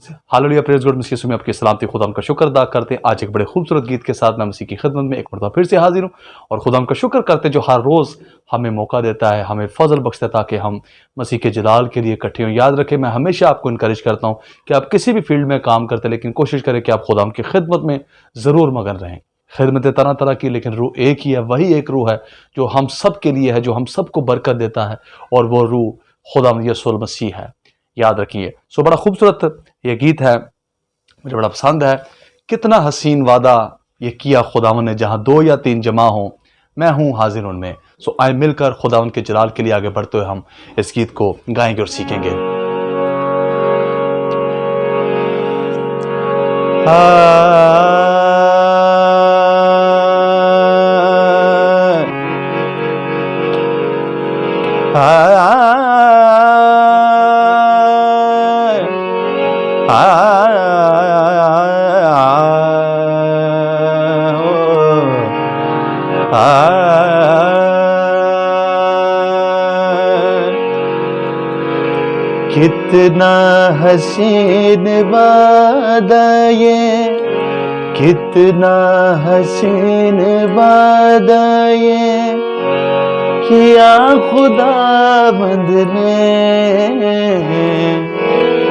Hallelujah, praise God. Masih Yeshu में आपकी सलामती, खुदा का शुक्र अदा करते हैं। आज एक बड़े खूबसूरत गीत के साथ मैं मसीह की खिदमत में एक मरतबा फिर से हाजिर हूँ और खुदा का शुक्र करते हैं जो हर रोज़ हमें मौका देता है, हमें फजल बख्शता है ताकि हम मसीह के जलाल के लिए इकट्ठे हों। याद रखें, मैं हमेशा आपको इनकरेज करता हूँ कि आप किसी भी फील्ड में काम करते हैं, लेकिन कोशिश करें कि आप खुदा की खिदमत में ज़रूर मगन रहें। खिदमतें तरह तरह की, लेकिन रूह एक ही है। वही एक रूह है जो हम सब के लिए है, जो हम सबको बरकत देता है, और वो रूह खुदा यीशु मसीह है। याद रखिए। सो बड़ा खूबसूरत ये गीत है, मुझे बड़ा पसंद है। कितना हसीन वादा ये किया खुदावन ने, जहां दो या तीन जमा हों मैं हूं हाजिर उनमें। सो आए मिलकर खुदावन के जलाल के लिए आगे बढ़ते हुए हम इस गीत को गाएंगे और सीखेंगे। कितना हसीन वादा ये, कितना हसीन वादा ये किया खुदावंद ने।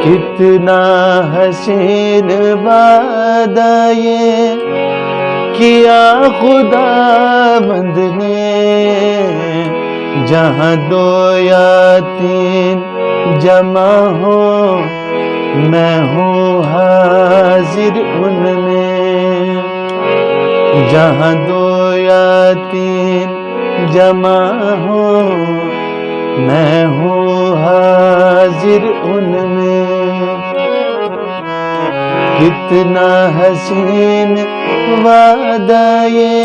कितना हसीन वादा ये किया खुदावंद ने। जहाँ दो या तीन जमा हो मैं हूँ हाजिर उनमें। जहाँ दो या तीन जमा हो मैं हूँ हाजिर उनमें। कितना हसीन वादा ये।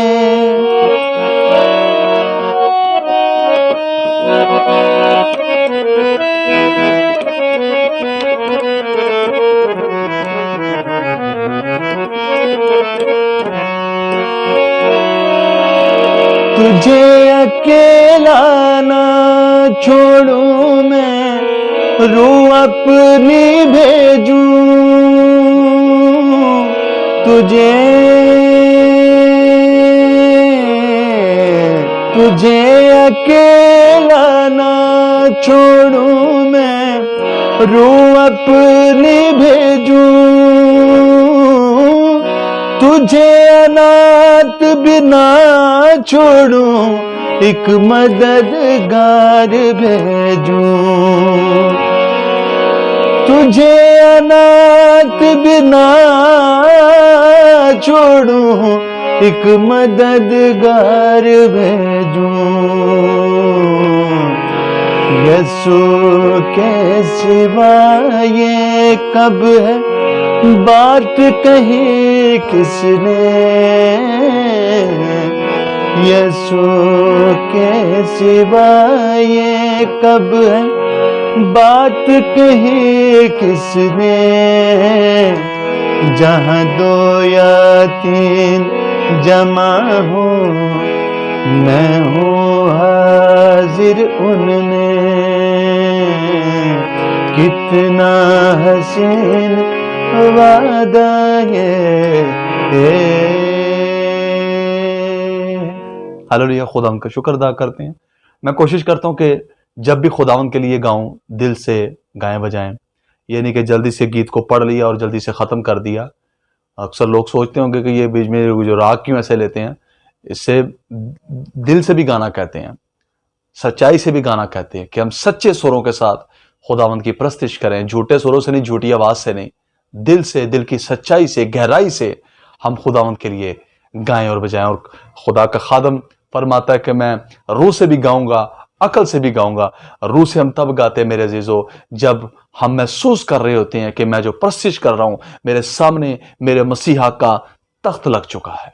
तुझे अकेला ना छोड़ूं मैं, रूह अपनी भेजूं। तुझे अकेला ना छोड़ूं मैं, रूह अपनी भेजूं। तुझे अनाथ बिना छोड़ूं, एक मददगार भेजूं। तुझे अनाथ बिना छोड़ूं, एक मददगार भेजूं। यीशु के सिवा ये कब है बात कही किसने। यीशु के सिवा ये कब है बात कही किसने। जहाँ दो या तीन जमा हो मैं हूँ हाजिर उनमें। कितना हसीन वादा ये। हालेलुया, खुदा का शुक्र अदा करते हैं। मैं कोशिश करता हूँ कि जब भी खुदावन के लिए गाऊं दिल से गाएं बजाएं। ये नहीं कि जल्दी से गीत को पढ़ लिया और जल्दी से ख़त्म कर दिया। अक्सर लोग सोचते होंगे कि ये बीच में जो राग क्यों ऐसे लेते हैं। इससे दिल से भी गाना कहते हैं, सच्चाई से भी गाना कहते हैं कि हम सच्चे सुरों के साथ खुदावंद की प्रस्तिश करें। झूठे सुरों से नहीं, झूठी आवाज़ से नहीं, दिल से, दिल की सच्चाई से, गहराई से हम खुदावंद के लिए गाएं और बजाएं। और खुदा का खादम फरमाता है कि मैं रूह से भी गाऊंगा, अकल से भी गाऊंगा। रूह से हम तब गाते हैं मेरे अजीजों जब हम महसूस कर रहे होते हैं कि मैं जो प्रस्तिश कर रहा हूं मेरे सामने मेरे मसीहा का तख्त लग चुका है।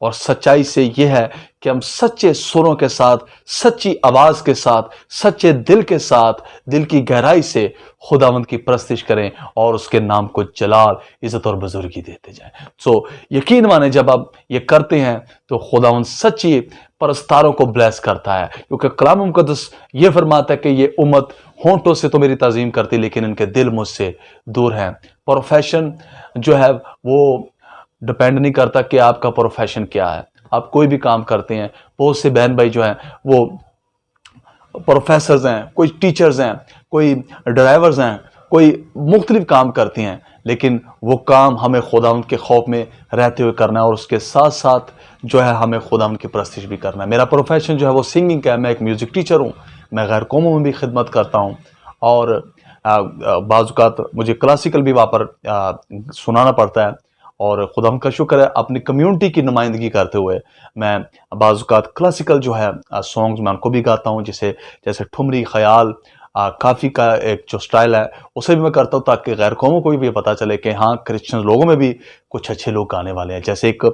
और सच्चाई से यह है कि हम सच्चे सुरों के साथ, सच्ची आवाज के साथ, सच्चे दिल के साथ, दिल की गहराई से खुदावंद की प्रस्तिश करें और उसके नाम को जलाल, इज्जत और बुजुर्गी देते जाएं। सो यकीन माने जब आप ये करते हैं तो खुदावंद सच्ची परस्तारों को ब्लेस करता है, क्योंकि कलाम मुकद्दस ये फरमाता है कि ये उम्मत होंठों से तो मेरी ताजीम करती लेकिन इनके दिल मुझसे दूर हैं। प्रोफेशन जो है वो डिपेंड नहीं करता कि आपका प्रोफेशन क्या है। आप कोई भी काम करते हैं, बहुत से बहन भाई जो हैं वो प्रोफेसर्स हैं, कोई टीचर्स हैं, कोई ड्राइवर्स हैं, कोई मुख्तलिफ काम करते हैं, लेकिन वो काम हमें खुदावंद के खौफ में रहते हुए करना है और उसके साथ साथ जो है हमें खुदावंद की परस्तिश भी करना है। मेरा प्रोफेशन जो है वो सिंगिंग का है, मैं एक म्यूज़िक टीचर हूँ, मैं गैर कौमों में भी खिदमत करता हूँ और बाज़ औक़ात मुझे क्लासिकल भी वहाँ पर सुनाना पड़ता है और खुदावंद का शुक्र है अपनी कम्युनिटी की नुमाइंदगी करते हुए मैं बाज़ औक़ात क्लासिकल जो है सॉन्ग्स मैं उनको भी गाता हूँ, जैसे ठुमरी, ख़याल, काफ़ी का एक जो स्टाइल है उसे भी मैं करता हूँ ताकि गैर कौमों को भी पता चले कि हाँ क्रिश्चियन लोगों में भी कुछ अच्छे लोग गाने वाले हैं। जैसे एक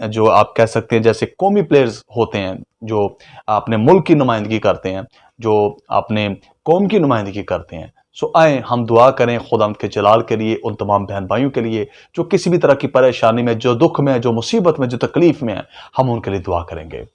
जो आप कह सकते हैं जैसे कौमी प्लेयर्स होते हैं जो अपने मुल्क की नुमाइंदगी करते हैं, जो अपने कौम की नुमाइंदगी करते हैं। सो आए हम दुआ करें खुदावंद के जलाल के लिए, उन तमाम बहन भाइयों के लिए जो किसी भी तरह की परेशानी में, जो दुख में, जो मुसीबत में, जो तकलीफ में है, हम उनके लिए दुआ करेंगे।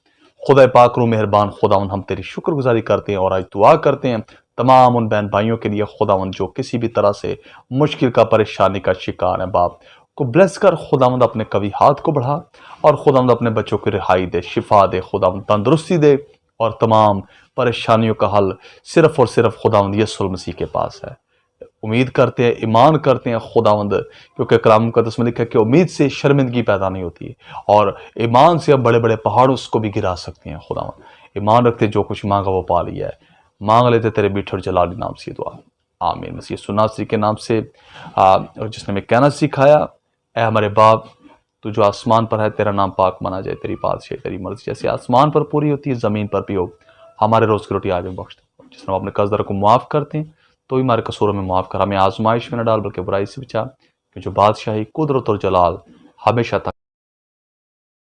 खुदा पाक रू मेहरबान खुदावंद, हम तेरी शुक्रगुजारी करते हैं और आज दुआ करते हैं तमाम उन बहन भाइयों के लिए खुदावंद जो किसी भी तरह से मुश्किल का, परेशानी का शिकार है। बाप को ब्लेस कर खुदावंद, अपने कभी हाथ को बढ़ा और खुदावंद अपने बच्चों की रिहाई दे, शिफा दे, खुदावंद तंदुरुस्ती दे और तमाम परेशानियों का हल सिर्फ और सिर्फ खुदावंद यीशु मसीह के पास है। उम्मीद करते हैं, ईमान करते हैं खुदावंद, क्योंकि कलाम मुक़द्दस में लिखा है कि उम्मीद से शर्मिंदगी पैदा नहीं होती और ईमान से अब बड़े बड़े पहाड़ों को भी गिरा सकते हैं। खुदावंद ईमान रखते जो कुछ मांगा वो पा लिया है, मांग लेते तेरे मीठे और जलाली नाम से दुआ, आमीन। मसीह यीशु नासरी के नाम से और जिसने हमें कहना सिखाया, ऐ हमारे बाप तू जो आसमान पर है, तेरा नाम पाक माना जाए, तेरी बादशाही, तेरी मर्जी जैसे आसमान पर पूरी होती है ज़मीन पर भी हो। हमारे रोज़ की रोटी आज हमें बख्श दे, जिसने हम अपने कर्जदारों को माफ़ करते हैं तो भी हमारे कसूरों में माफ़ कर, हमें आजमाइश में न डाल बल्कि बुराई से बचा, कि जो बादशाही, कुदरत और जलाल हमेशा तक